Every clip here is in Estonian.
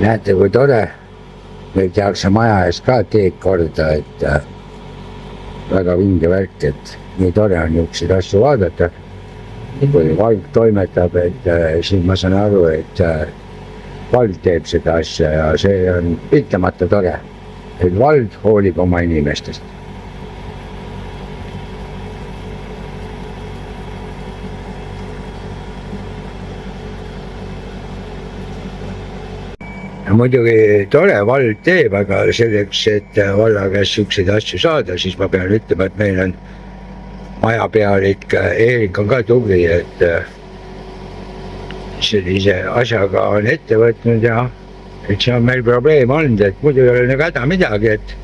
näete, kui tore. meil tehakse maja ees ka teed korda, et väga vinge värk, et nii tore on niisuguseid asju vaadata. kui vald toimetab, et siis ma saan aru, et vald teeb seda asja ja see on ütlemata tore, et vald hoolib oma inimestest. muidugi tore vald teeb, aga selleks, et valla käest siukseid asju saada, siis ma pean ütlema, et meil on majapealik Eerik on ka tubli, et sellise asjaga on ette võtnud ja et see on meil probleem olnud, et muidu ei ole nagu häda midagi, et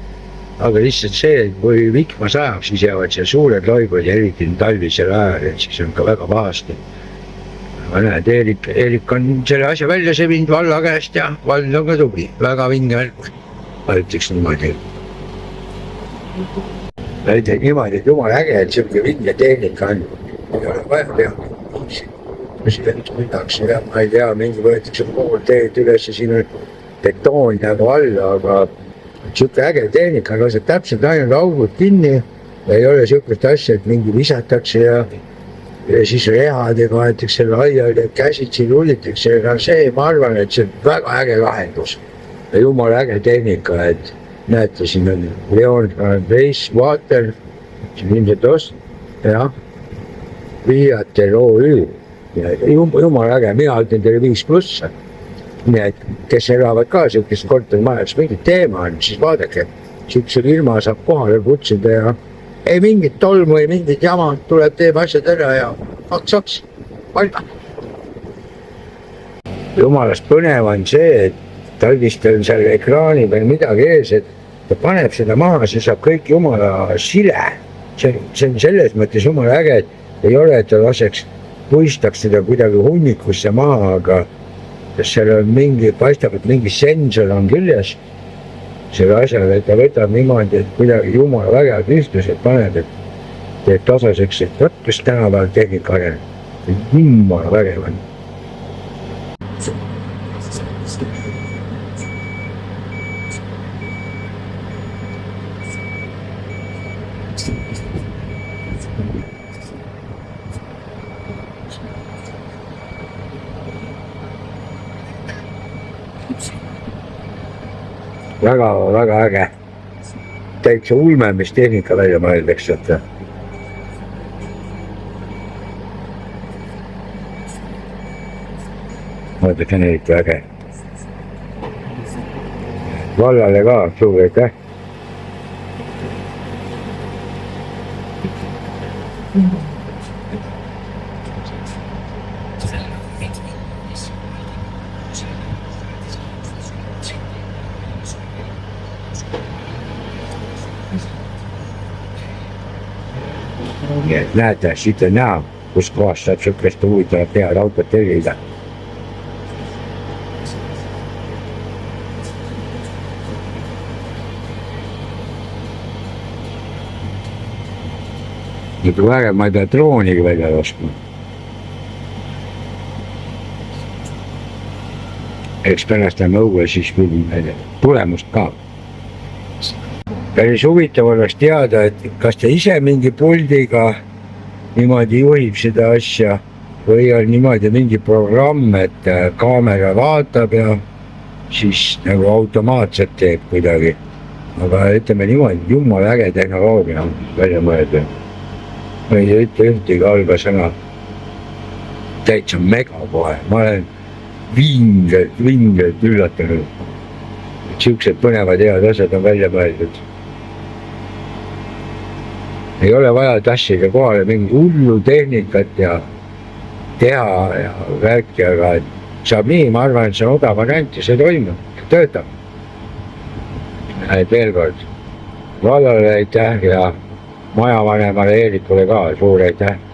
aga lihtsalt see, et kui vihma sajab, siis jäävad seal suured loigud ja eriti talvisel ajal, et siis on ka väga pahasti. aga näed, Eerik on selle asja välja sebinud valla käest ja vald on ka tubli, väga vinge värk, ma ütleks niimoodi. ma ütlen niimoodi, et jumala äge, et siuke vinge tehnika on, ei ole vaja teha midagi, ma ei tea, mingi võetakse pool teed üles ja siin on betoon nagu all, aga siuke äge tehnika, laseb täpselt ainult augud kinni ja ei ole siukest asja, et mingi visatakse ja siis rehadega aetakse laiali ja käsitsi rullitakse, aga see, ma arvan, et see on väga äge lahendus ja jumala äge tehnika, et näete, siin on Leon Race Water, siin ilmselt ost, jah, Viater OÜ ja jumala äge, mina ütlen teile 5+. nii et kes elavad ka siukest kortermajas, mingi teema on, siis vaadake, siukse firma saab kohale kutsuda ja ei mingit tolmu, ei mingit jama, tuleb, teeb asjad ära ja faks, valda. jumalast põnev on see, et tal vist on seal ekraani peal midagi ees, et ta paneb seda maha, see saab kõik jumala sile. see on selles mõttes jumala äge, et ei ole, et ta laseks, puistaks seda kuidagi hunnikusse maha, aga seal on mingi, paistab, et mingi sensor on küljes selle asjaga, et ta võtab niimoodi, et kuidagi jumala vägevad ühtlused paneb, et teeb tasaseks, et võt, kus tänapäeval tehnika areneb. Jumala vägev on. väga äge. Täitsa ulme, mis tehnika välja mõeldakse, et vaadake neid äge. vallale ka suur aitäh. nii et näete, siit on näha, kus kohast saab sihukest huvitavat head autot tellida. nüüd kui vägev, ma ei pea drooniga välja laskma. eks pärast lähme õue, siis filmime tulemust ka. päris huvitav oleks teada, et kas ta ise mingi puldiga niimoodi juhib seda asja või on niimoodi mingi programm, et kaamera vaatab ja siis nagu automaatselt teeb kuidagi. aga ütleme niimoodi, jumala äge tehnoloogia on välja mõeldud. ma ei ütle ühtegi halba sõna. täitsa mega kohe, ma olen vingelt üllatunud. siuksed põnevad head asjad on välja mõeldud. ei ole vaja tassida kohale mingi hullu tehnikat ja teha ja värki, aga saab nii, ma arvan, et see on odav variant ja see toimub, töötab. et veel kord, vallale aitäh ja majavanemale Eerikule ka suur aitäh.